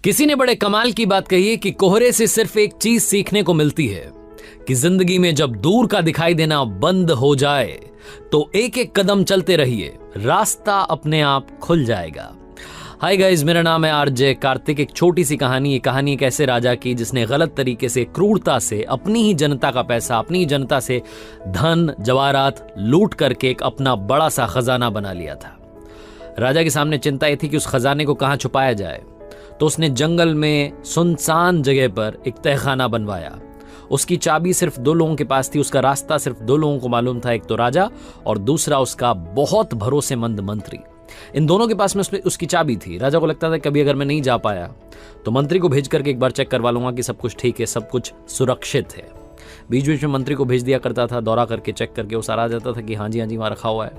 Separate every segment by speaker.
Speaker 1: किसी ने बड़े कमाल की बात कही है कि कोहरे से सिर्फ एक चीज सीखने को मिलती है कि जिंदगी में जब दूर का दिखाई देना बंद हो जाए तो एक एक कदम चलते रहिए, रास्ता अपने आप खुल जाएगा। हाय गाइस, मेरा नाम है आरजे कार्तिक। एक छोटी सी कहानी, ये कहानी एक ऐसे राजा की जिसने गलत तरीके से, क्रूरता से अपनी ही जनता का पैसा, अपनी ही जनता से धन जवाहरात लूट करके एक अपना बड़ा सा खजाना बना लिया था। राजा के सामने चिंता यह थी कि उस खजाने को कहां छुपाया जाए, तो उसने जंगल में सुनसान जगह पर एक तहखाना बनवाया। उसकी चाबी सिर्फ 2 लोगों के पास थी, उसका रास्ता सिर्फ 2 लोगों को मालूम था, एक तो राजा और दूसरा उसका बहुत भरोसेमंद मंत्री। इन दोनों के पास में उसकी चाबी थी। राजा को लगता था कभी अगर मैं नहीं जा पाया तो मंत्री को भेज करके एक बार चेक करवा लूंगा कि सब कुछ ठीक है, सब कुछ सुरक्षित है। बीच बीच में मंत्री को भेज दिया करता था, दौरा करके चेक करके वो सारा आ जाता था कि हाँ जी वहाँ रखा हुआ है।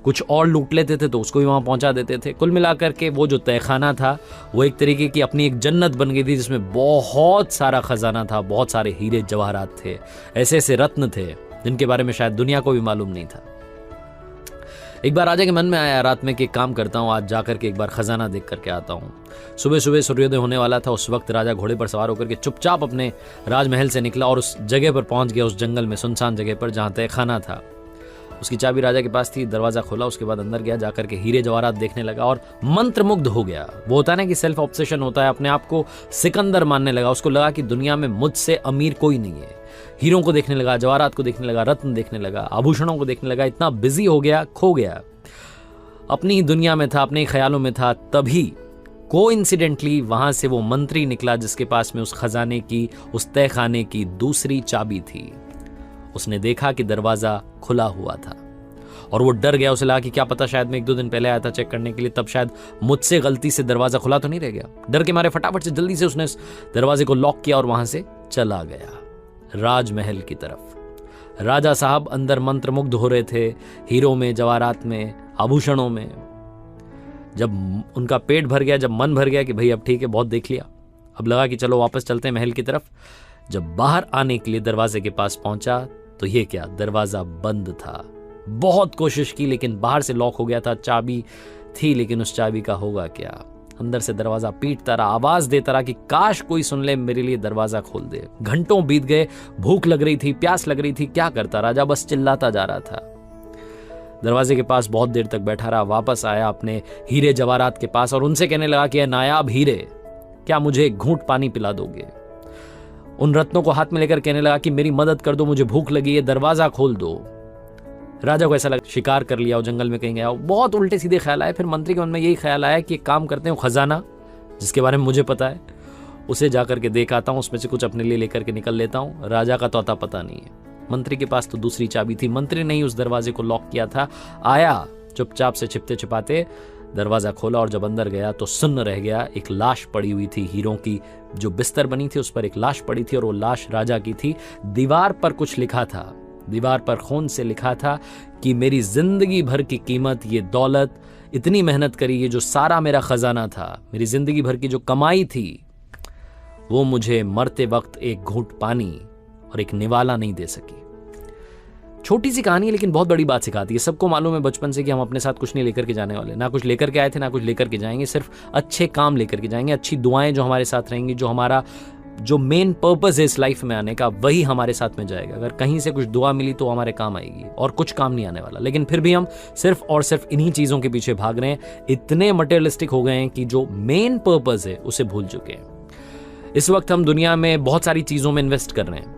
Speaker 1: कुछ और लूट लेते थे तो उसको भी वहाँ पहुँचा देते थे। कुल मिलाकर के वो जो तहखाना था वो एक तरीके की अपनी एक जन्नत बन गई थी, जिसमें बहुत सारा खजाना था, बहुत सारे हीरे जवाहरात थे, ऐसे ऐसे रत्न थे जिनके बारे में शायद दुनिया को भी मालूम नहीं था। एक बार राजा के मन में आया रात में कि एक काम करता हूँ, आज जाकर के एक बार खजाना देख करके आता हूँ। सुबह सुबह सूर्योदय होने वाला था। उस वक्त राजा घोड़े पर सवार होकर के चुपचाप अपने राजमहल से निकला और उस जगह पर पहुंच गया, उस जंगल में सुनसान जगह पर जहाँ तहखाना था। उसकी चाबी राजा के पास थी। दरवाजा खोला, उसके बाद अंदर गया, जाकर के हीरे जवाहरात देखने लगा और मंत्रमुग्ध हो गया। वो होता है ना कि सेल्फ ऑब्सेशन होता है, अपने आप को सिकंदर मानने लगा। उसको लगा कि दुनिया में मुझसे अमीर कोई नहीं है। हीरों को देखने लगा, जवाहरात को देखने लगा, रत्न देखने लगा, आभूषणों को देखने लगा। इतना बिजी हो गया, खो गया, अपनी ही दुनिया में था, अपने ख्यालों में था। तभी कोइंसिडेंटली वहां से वो मंत्री निकला जिसके पास में उस खजाने की, उस तहखाने की दूसरी चाबी थी। उसने देखा कि दरवाजा खुला हुआ था और वो डर गया। उसे लगा कि क्या पता शायद मैं 1-2 दिन पहले आया था चेक करने के लिए, तब शायद मुझसे गलती से दरवाजा खुला तो नहीं रह गया। डर के मारे फटाफट से जल्दी से उसने दरवाजे को लॉक किया और वहां से चला गया राजमहल की तरफ। राजा साहब अंदर मंत्रमुग्ध हो रहे थे, हीरों में, जवाहरात में, आभूषणों में। जब उनका पेट भर गया, जब मन भर गया कि भाई अब ठीक है, बहुत देख लिया, अब लगा कि चलो वापस चलते हैं महल की तरफ। जब बाहर आने के लिए दरवाजे के पास पहुंचा तो ये क्या, दरवाजा बंद था। बहुत कोशिश की लेकिन बाहर से लॉक हो गया था। चाबी थी लेकिन उस चाबी का होगा क्या। अंदर से दरवाजा पीटता रहा, आवाज देता रहा कि काश कोई सुन ले, मेरे लिए दरवाजा खोल दे। घंटों बीत गए, भूख लग रही थी, प्यास लग रही थी, क्या करता राजा, बस चिल्लाता जा रहा था। दरवाजे के पास बहुत देर तक बैठा रहा। वापस आया अपने हीरे जवाहरात के पास और उनसे कहने लगा कि नायाब हीरे, क्या मुझे एक घूंट पानी पिला दोगे। उन रत्नों को हाथ में लेकर कहने लगा कि मेरी मदद कर दो, मुझे भूख लगी है, दरवाजा खोल दो। राजा को ऐसा लगा शिकार कर लिया, जंगल में कहीं गया, बहुत उल्टे सीधे ख्याल आए। फिर मंत्री के मन में यही ख्याल आया कि एक काम करते हैं, खजाना जिसके बारे में मुझे पता है उसे जाकर के देख आता हूँ, उसमें से कुछ अपने लिए लेकर के निकल लेता हूँ। राजा का तो अता पता नहीं है। मंत्री के पास तो दूसरी चाबी थी। मंत्री ने ही उस दरवाजे को लॉक किया था। आया, चुपचाप से छिपते छिपाते दरवाजा खोला और जब अंदर गया तो सुन्न रह गया। एक लाश पड़ी हुई थी, हीरों की जो बिस्तर बनी थी उस पर एक लाश पड़ी थी और वो लाश राजा की थी। दीवार पर कुछ लिखा था, दीवार पर खून से लिखा था कि मेरी जिंदगी भर की कीमत, ये दौलत, इतनी मेहनत करी, ये जो सारा मेरा खजाना था, मेरी जिंदगी भर की जो कमाई थी, वो मुझे मरते वक्त एक घूंट पानी और एक निवाला नहीं दे सकी। छोटी सी कहानी है लेकिन बहुत बड़ी बात सिखाती है। सबको मालूम है बचपन से कि हम अपने साथ कुछ नहीं लेकर के जाने वाले, ना कुछ लेकर के आए थे, ना कुछ लेकर के जाएंगे। सिर्फ अच्छे काम लेकर के जाएंगे, अच्छी दुआएं जो हमारे साथ रहेंगी, जो हमारा जो मेन पर्पस है इस लाइफ में आने का, वही हमारे साथ में जाएगा। अगर कहीं से कुछ दुआ मिली तो हमारे काम आएगी और कुछ काम नहीं आने वाला। लेकिन फिर भी हम सिर्फ और सिर्फ इन्हीं चीजों के पीछे भाग रहे हैं, इतने मटेरियलिस्टिक हो गए हैं कि जो मेन पर्पस है उसे भूल चुके हैं। इस वक्त हम दुनिया में बहुत सारी चीजों में इन्वेस्ट कर रहे हैं,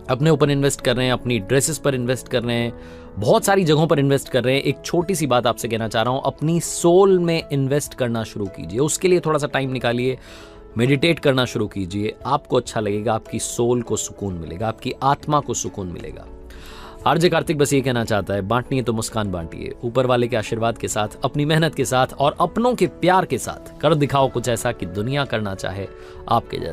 Speaker 1: अपने ऊपर इन्वेस्ट कर रहे हैं, अपनी ड्रेसेस पर इन्वेस्ट कर रहे हैं, बहुत सारी जगहों पर इन्वेस्ट कर रहे हैं। एक छोटी सी बात आपसे कहना चाह रहा हूं, अपनी सोल में इन्वेस्ट करना शुरू कीजिए। उसके लिए थोड़ा सा टाइम निकालिए, मेडिटेट करना शुरू कीजिए। आपको अच्छा लगेगा, आपकी सोल को सुकून मिलेगा, आपकी आत्मा को सुकून मिलेगा। आरजे कार्तिक बस ये कहना चाहता है, बांटनी है तो मुस्कान बांटिए, ऊपर वाले के आशीर्वाद के साथ, अपनी मेहनत के साथ और अपनों के प्यार के साथ कर दिखाओ कुछ ऐसा कि दुनिया करना चाहे आपके जैसा।